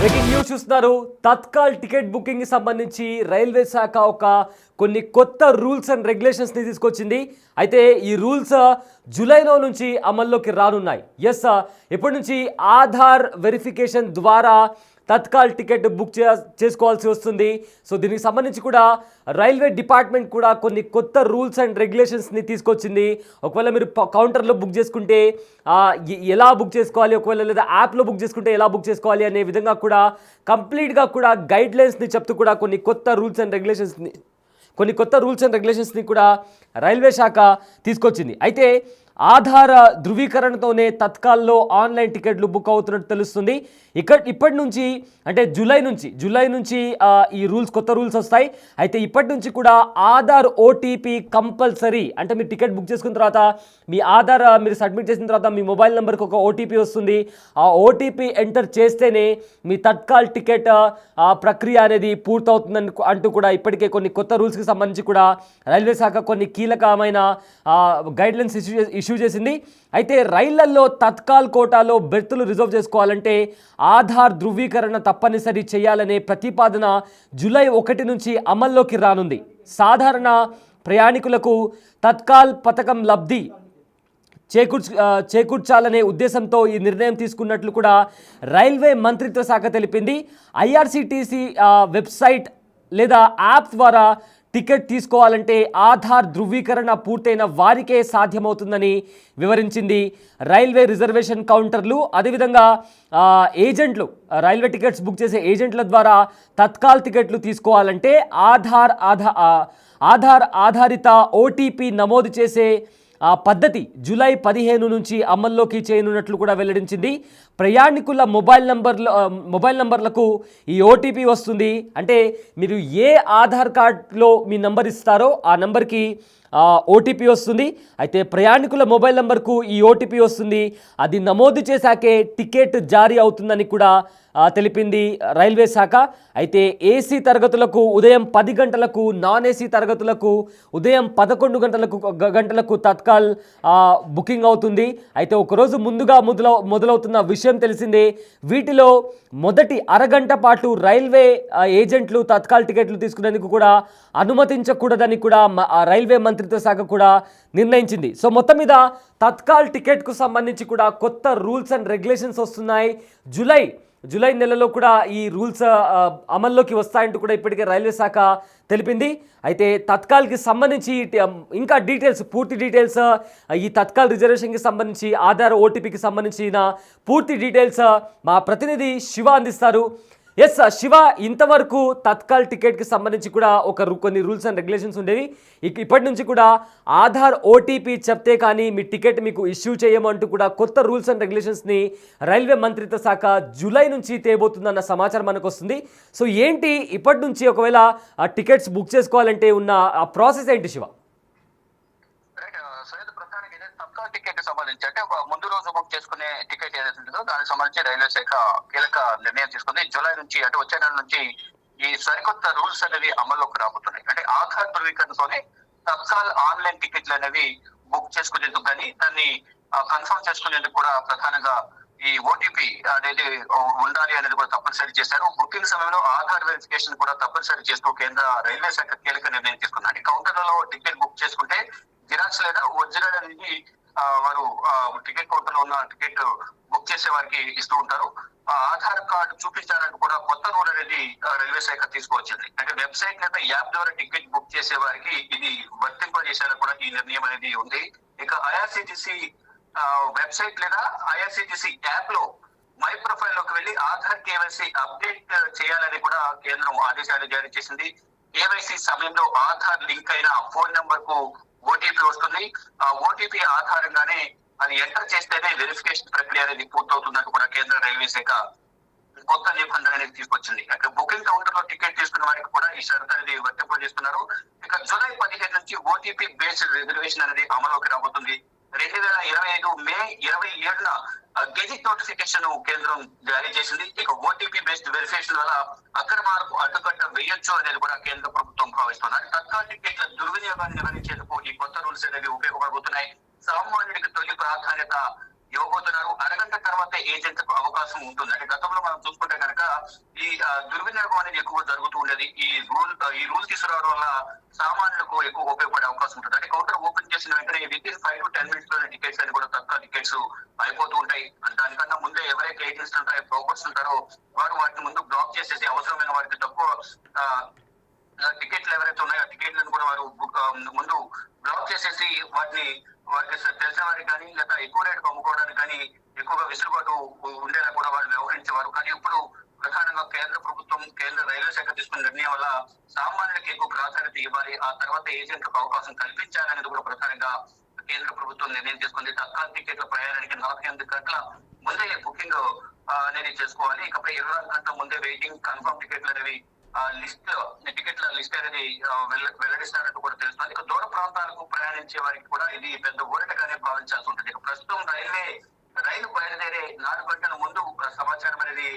Breaking news చూస్తున్నారు. Tatkal ticket booking కి సంబంధించి రైల్వే శాఖ కొన్ని కొత్త రూల్స్ అండ్ రెగ్యులేషన్స్ ని తీసుకొచ్చింది. అయితే ఈ రూల్స్ జూలైలో నుంచి అమల్లోకి రానున్నాయి. ఇప్పటి నుంచి ఆధార్ వెరిఫికేషన్ ద్వారా తత్కాల్ టికెట్ బుక్ చేసుకోవాల్సి వస్తుంది. సో దీనికి సంబంధించి కూడా రైల్వే డిపార్ట్మెంట్ కూడా కొన్ని కొత్త రూల్స్ అండ్ రెగ్యులేషన్స్ని తీసుకొచ్చింది. ఒకవేళ మీరు కౌంటర్లో బుక్ చేసుకుంటే ఎలా బుక్ చేసుకోవాలి, ఒకవేళ లేదా యాప్లో బుక్ చేసుకుంటే ఎలా బుక్ చేసుకోవాలి అనే విధంగా కూడా కంప్లీట్గా కూడా గైడ్లైన్స్ని చెప్తూ కూడా కొన్ని కొత్త రూల్స్ అండ్ రెగ్యులేషన్స్ని కూడా రైల్వే శాఖ తీసుకొచ్చింది. అయితే ఆధార ధృవీకరణతోనే తత్కాల్లో ఆన్లైన్ టికెట్లు బుక్ అవుతున్నట్టు తెలుస్తుంది. ఇప్పటి నుంచి అంటే జూలై నుంచి ఈ కొత్త రూల్స్ వస్తాయి. అయితే ఇప్పటి నుంచి కూడా ఆధార్ ఓటీపీ కంపల్సరీ. అంటే మీరు టికెట్ బుక్ చేసుకున్న తర్వాత మీ ఆధార్ మీరు సబ్మిట్ చేసిన తర్వాత మీ మొబైల్ నెంబర్కి ఒక ఓటీపీ వస్తుంది. ఆ ఓటీపీ ఎంటర్ చేస్తేనే మీ తత్కాల్ టికెట్ ప్రక్రియ అనేది పూర్తవుతుందని అంటూ కూడా ఇప్పటికే కొన్ని కొత్త రూల్స్కి సంబంధించి కూడా రైల్వే శాఖ కొన్ని కీలకమైన గైడ్లైన్స్ ఇష్యూ చేసింది. అయితే రైళ్లలో తత్కాల్ కోటాలో బెర్తులు రిజర్వ్ చేసుకోవాలంటే ఆధార్ ధృవీకరణ తప్పనిసరి చేయాలనే ప్రతిపాదన జూలై 1 నుంచి అమల్లోకి రానుంది. సాధారణ ప్రయాణికులకు తత్కాల్ పథకం లబ్ధి చేకూర్చాలనే ఉద్దేశంతో ఈ నిర్ణయం తీసుకున్నట్లు కూడా రైల్వే మంత్రిత్వ శాఖ తెలిపింది. ఐఆర్సీటీసీ వెబ్సైట్ లేదా యాప్ ద్వారా టికెట్ తీసుకోవాలంటే ఆధార్ ధృవీకరణ పూర్తయిన వారికే సాధ్యమవుతుందని వివరించింది. రైల్వే రిజర్వేషన్ కౌంటర్లు అదేవిధంగా ఏజెంట్లు, రైల్వే టికెట్స్ బుక్ చేసే ఏజెంట్ల ద్వారా తత్కాల్ టికెట్లు తీసుకోవాలంటే ఆధార్ ఆధారిత ఓటీపీ నమోదు చేసే పద్ధతి జూలై 15 నుంచి అమల్లోకి చేయనున్నట్లు కూడా వెల్లడించింది. ప్రయాణికుల మొబైల్ నంబర్లకు ఈ ఓటీపీ వస్తుంది. అంటే మీరు ఏ ఆధార్ కార్డులో మీ నంబర్ ఇస్తారో ఆ నంబర్కి ఓటీపీ వస్తుంది. అయితే ప్రయాణికుల మొబైల్ నంబర్కు ఈ ఓటీపీ వస్తుంది. అది నమోదు చేశాకే టికెట్ జారీ అవుతుందని కూడా తెలిపింది రైల్వే శాఖ. అయితే ఏసీ తరగతులకు ఉదయం 10 గంటలకు, నాన్ ఏసీ తరగతులకు ఉదయం 11 గంటలకు తత్కాల్ బుకింగ్ అవుతుంది. అయితే ఒకరోజు ముందుగా మొదలవుతున్న విషయం తెలిసిందే. వీటిలో మొదటి అరగంట పాటు రైల్వే ఏజెంట్లు తత్కాల్ టికెట్లు తీసుకునేందుకు కూడా అనుమతించకూడదని కూడా రైల్వే మంత్రిత్వ శాఖ కూడా నిర్ణయించింది. సో మొత్తం మీద తత్కాల్ టికెట్కు సంబంధించి కూడా కొత్త రూల్స్ అండ్ రెగ్యులేషన్స్ వస్తున్నాయి. జూలై నెలలో కూడా ఈ రూల్స్ అమల్లోకి వస్తాయంటూ కూడా ఇప్పటికే రైల్వే శాఖ తెలిపింది. అయితే తత్కాల్కి సంబంధించి ఇంకా పూర్తి డీటెయిల్స్ ఈ తత్కాల్ రిజర్వేషన్కి సంబంధించి ఆధార్ ఓటీపీకి సంబంధించిన పూర్తి డీటెయిల్స్ మా ప్రతినిధి శివ అందిస్తారు. శివ, ఇంతవరకు తత్కాల్ టికెట్కి సంబంధించి కూడా కొన్ని రూల్స్ అండ్ రెగ్యులేషన్స్ ఉండేవి. ఇప్పటి నుంచి కూడా ఆధార్ ఓటీపీ చెప్తే కానీ మీ టికెట్ మీకు ఇష్యూ చేయమంటూ కూడా కొత్త రూల్స్ అండ్ రెగ్యులేషన్స్ని రైల్వే మంత్రిత్వ శాఖ జూలై నుంచి తేబోతుందన్న సమాచారం మనకు వస్తుంది. సో ఏంటి ఇప్పటి నుంచి ఒకవేళ టికెట్స్ బుక్ చేసుకోవాలంటే ఉన్న ఆ ప్రాసెస్ ఏంటి శివ? టికెట్ సంబంధించి అంటే ముందు రోజు బుక్ చేసుకునే టికెట్ ఏదైతే ఉంటుందో దానికి సంబంధించి రైల్వే శాఖ కీలక నిర్ణయం తీసుకుంది. జూలై నుంచి అంటే వచ్చే నెల నుంచి ఈ సరికొత్త రూల్స్ అనేవి అమల్లోకి రాబోతున్నాయి. అంటే ఆధార్ ధృవీకరణతోనే తత్కాల్ ఆన్లైన్ టికెట్లు అనేవి బుక్ చేసుకునేందుకు కానీ దాన్ని కన్ఫర్మ్ చేసుకునేందుకు కూడా ప్రధానంగా ఈ ఓటీపీ అనేది ఉండాలి అనేది కూడా తప్పనిసరి చేశారు. బుకింగ్ సమయంలో ఆధార్ వెరిఫికేషన్ కూడా తప్పనిసరి చేస్తూ కేంద్ర రైల్వే శాఖ కీలక నిర్ణయం తీసుకున్నారు. కౌంటర్లలో టికెట్ బుక్ చేసుకుంటే జిరాక్స్ లేదా ఒరిజినల్ అనేది వారు టికెట్ కౌంటర్ లో ఉన్న టికెట్ బుక్ చేసే వారికి ఇస్తూ ఉంటారు. ఆధార్ కార్డు చూపించాలని కూడా కొత్త రూల్ అనేది రైల్వే శాఖ తీసుకువచ్చింది. అంటే వెబ్సైట్ లేదా యాప్ ద్వారా టికెట్ బుక్ చేసే వారికి ఇది వర్తింపజేసేలా కూడా ఈ నిర్ణయం అనేది ఉంది. ఇక ఐఆర్సీటీసీ వెబ్సైట్ లేదా ఐఆర్సీటీసీ యాప్ లో మై ప్రొఫైల్ లోకి వెళ్లి ఆధార్ కేవైసీ అప్డేట్ చేయాలని కూడా కేంద్రం ఆదేశాలు జారీ చేసింది. కేవైసీ సమయంలో ఆధార్ లింక్ అయిన ఫోన్ నెంబర్ కు ఓటీపీ వస్తుంది. ఆ ఓటీపీ ఆధారంగానే అది ఎంటర్ చేస్తేనే వెరిఫికేషన్ ప్రక్రియ అనేది పూర్తవుతుందని కూడా కేంద్ర రైల్వే శాఖ కొత్త నిబంధన అనేది తీసుకొచ్చింది. అక్కడ బుకింగ్ కౌంటర్ లో టికెట్ తీసుకున్న వారికి కూడా ఈ షరతు అనేది వర్తింపజేస్తున్నారు. ఇక జూలై 15 నుంచి ఓటీపీ బేస్డ్ రిజర్వేషన్ అనేది అమలులోకి రాబోతుంది. 2025 మే 27న గెజిట్ నోటిఫికేషన్ కేంద్రం జారీ చేసింది. ఇక ఓటీపీ బేస్డ్ వెరిఫికేషన్ వల్ల అక్రమాలకు అడ్డుకట్ట వేయొచ్చు అనేది కూడా కేంద్ర ప్రభుత్వం భావిస్తున్నారు. తత్కాల్ టికెట్ల దుర్వినియోగాన్ని నివారించేందుకు ఈ కొత్త రూల్స్ అనేవి ఉపయోగపడబోతున్నాయి. సామాన్యుడికి తొలి ప్రాధాన్యత ఇవ్వబోతున్నారు. అరగంట తర్వాత ఏజెంట్ కు అవకాశం ఉంటుంది. అంటే గతంలో మనం చూసుకుంటే కనుక ఈ దుర్వినియోగం అనేది ఎక్కువ జరుగుతూ ఉండేది. ఈ రూల్ తీసుకురావడం వల్ల సామాన్యులకు ఎక్కువ ఉపయోగపడే అవకాశం ఉంటుంది. అంటే కౌంటర్ ఓపెన్ చేసిన వెంటనే వితిన్ 5 to 10 minutes లోనే టికెట్స్ అని కూడా తక్కువ టికెట్స్ అయిపోతూ ఉంటాయి. దానికన్నా ముందే ఎవరైతే ఏజెంట్స్ ఉంటారో బ్రోకర్స్ ఉంటారో వారు వాటిని ముందు బ్లాక్ చేసేసి అవసరమైన వారికి తక్కువ టికెట్లు ఎవరైతే ఉన్నాయో ఆ టికెట్లను కూడా వారు ముందు బ్లాక్ చేసేసి వారికి తెలిసిన వారికి కానీ లేదా ఎక్కువ రేటుకు అమ్ముకోవడానికి కానీ ఎక్కువగా విసులుబాటు ఉండేలా కూడా వాళ్ళు వ్యవహరించేవారు. కానీ ఇప్పుడు ప్రధానంగా కేంద్ర ప్రభుత్వం, కేంద్ర రైల్వే శాఖ తీసుకున్న నిర్ణయం వల్ల సామాన్యులకు ఎక్కువ ప్రాధాన్యత ఇవ్వాలి, ఆ తర్వాత ఏజెంట్లకు అవకాశం కల్పించాలనేది కూడా ప్రధానంగా కేంద్ర ప్రభుత్వం నిర్ణయం తీసుకుంది. తత్కాల టికెట్ల ప్రయాణానికి 48 గంటల ముందే బుకింగ్ అనేది చేసుకోవాలి. ఇకపై 24 గంటల ముందే వెయిటింగ్, కన్ఫర్మ్ టికెట్లు అనేవి టికెట్ల లిస్ట్ అనేది వెల్లడిస్తారంటూ కూడా తెలుస్తుంది. ఇక దూర ప్రాంతాలకు ప్రయాణించే వారికి కూడా ఇది పెద్ద ఊరటగానే భావించాల్సి ఉంటుంది. ఇక ప్రస్తుతం రైలు బయలుదేరే 4 గంటల ముందు సమాచారం అనేది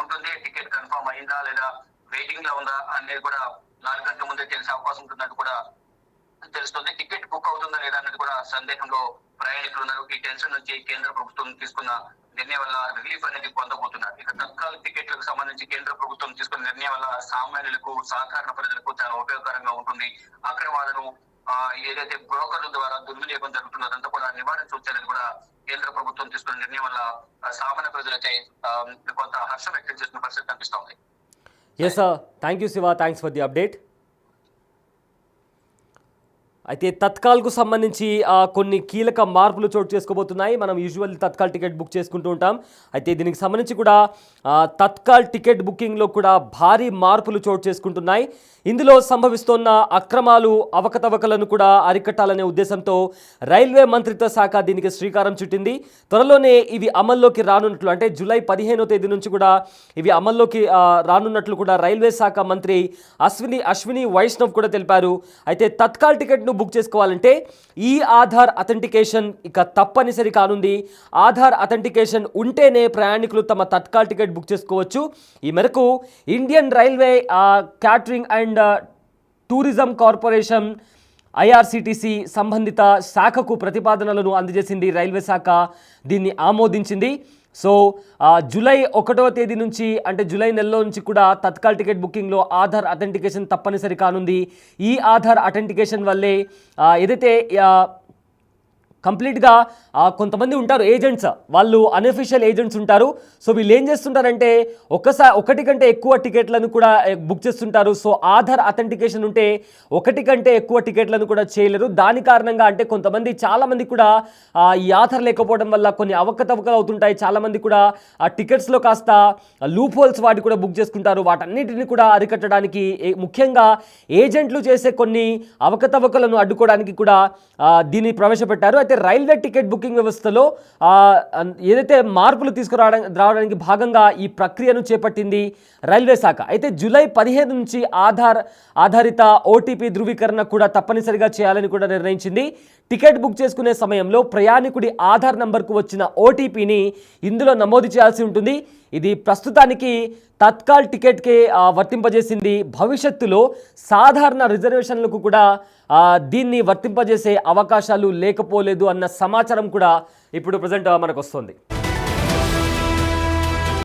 ఉంటుంది. టికెట్ కన్ఫర్మ్ అయిందా లేదా వెయిటింగ్ లో ఉందా అనేది కూడా 4 గంటల ముందే తెలిసే అవకాశం ఉంటుందని కూడా తెలుస్తుంది. టికెట్ బుక్ అవుతుందా లేదా అనేది కూడా సందేహంలో ప్రయాణికులు ఉన్నారు. ఈ టెన్షన్ నుంచి కేంద్ర ప్రభుత్వం తీసుకున్న నిర్ణయం వల్ల రిలీఫ్ అనేది పొందబోతున్నారు. ఇక తత్కాల టికెట్లకు సంబంధించి కేంద్ర ప్రభుత్వం తీసుకున్న నిర్ణయం వల్ల సామాన్యులకు, సాధారణ ప్రజలకు చాలా ఉపయోగకరంగా ఉంటుంది. అక్రమాలను ఏదైతే బ్రోకర్ల ద్వారా దుర్వినియోగం జరుగుతుందో అదంతా కూడా నివారించవచ్చనేది కూడా కేంద్ర ప్రభుత్వం తీసుకున్న నిర్ణయం వల్ల సామాన్య ప్రజలైతే కొంత హర్షం వ్యక్తం చేసిన పరిస్థితి కనిపిస్తోంది. Yes sir, thank you Shiva, thanks for the update. అయితే తత్కాల్కు సంబంధించి కొన్ని కీలక మార్పులు చోటు చేసుకోబోతున్నాయి. మనం యూజువల్ తత్కాల్ టికెట్ బుక్ చేసుకుంటూ ఉంటాం. అయితే దీనికి సంబంధించి కూడా తత్కాల్ టికెట్ బుకింగ్లో కూడా భారీ మార్పులు చోటు చేసుకుంటున్నాయి. ఇందులో సంభవిస్తున్న అక్రమాలు, అవకతవకలను కూడా అరికట్టాలనే ఉద్దేశంతో రైల్వే మంత్రిత్వ శాఖ దీనికి శ్రీకారం చుట్టింది. త్వరలోనే ఇవి అమల్లోకి రానున్నట్లు, అంటే జూలై 15వ తేదీ నుంచి కూడా ఇవి అమల్లోకి రానున్నట్లు కూడా రైల్వే శాఖ మంత్రి అశ్విని వైష్ణవ్ కూడా తెలిపారు. అయితే తత్కాల్ టికెట్ను బుక్ చేసుకోవాలంటే ఈ ఆధార్ అథెంటికేషన్ ఇక తప్పనిసరి కానుంది. ఆధార్ అథెంటికేషన్ ఉంటేనే ప్రయాణికులు తమ తత్కాల్ టికెట్ బుక్ చేసుకోవచ్చు. ఈ మేరకు Indian railway catering and tourism corporation IRCTC సంబంధిత శాఖకు ప్రతిపాదనలను అందజేసింది. రైల్వే శాఖ దీన్ని ఆమోదించింది. సో జూలై 1వ తేదీ నుంచి, అంటే జూలై నెలలో నుంచి కూడా తత్కాల్ టికెట్ బుకింగ్లో ఆధార్ అథెంటికేషన్ తప్పనిసరి కానుంది. ఈ ఆధార్ అథెంటికేషన్ వల్లే ఏదైతే కంప్లీట్గా కొంతమంది ఉంటారు ఏజెంట్స్, వాళ్ళు అన్అఫీషియల్ ఏజెంట్స్ ఉంటారు. సో వీళ్ళు ఏం చేస్తుంటారంటే ఒకటి కంటే ఎక్కువ టికెట్లను కూడా బుక్ చేస్తుంటారు. సో ఆధార్ అథెంటికేషన్ ఉంటే ఒకటి కంటే ఎక్కువ టికెట్లను కూడా చేయలేరు. దాని కారణంగా అంటే చాలామంది కూడా ఈ ఆధార్ లేకపోవడం వల్ల కొన్ని అవకతవకలు అవుతుంటాయి. చాలామంది కూడా ఆ టికెట్స్లో కాస్త లూప్ హోల్స్ వాటి కూడా బుక్ చేసుకుంటారు. వాటన్నిటిని కూడా అరికట్టడానికి, ముఖ్యంగా ఏజెంట్లు చేసే కొన్ని అవకతవకలను అడ్డుకోవడానికి కూడా దీన్ని ప్రవేశపెట్టారు. అయితే రైల్వే టికెట్ బుకింగ్ వ్యవస్థలో ఏదైతే మార్పులు రావడానికి భాగంగా ఈ ప్రక్రియను చేపట్టింది రైల్వే శాఖ. అయితే జూలై 15 నుంచి ఆధారిత ఓటీపీ ధృవీకరణ కూడా తప్పనిసరిగా చేయాలని కూడా నిర్ణయించింది. టికెట్ బుక్ చేసుకునే సమయంలో ప్రయాణికుడి ఆధార్ నంబర్కు వచ్చిన ఓటీపీని ఇందులో నమోదు చేయాల్సి ఉంటుంది. ఇది ప్రస్తుతానికి తత్కాల్ టికెట్కే వర్తింపజేసింది. భవిష్యత్తులో సాధారణ రిజర్వేషన్లకు కూడా దీన్ని వర్తింపజేసే అవకాశాలు లేకపోలేదు అన్న సమాచారం కూడా ఇప్పుడు ప్రజెంట్ మనకు వస్తుంది.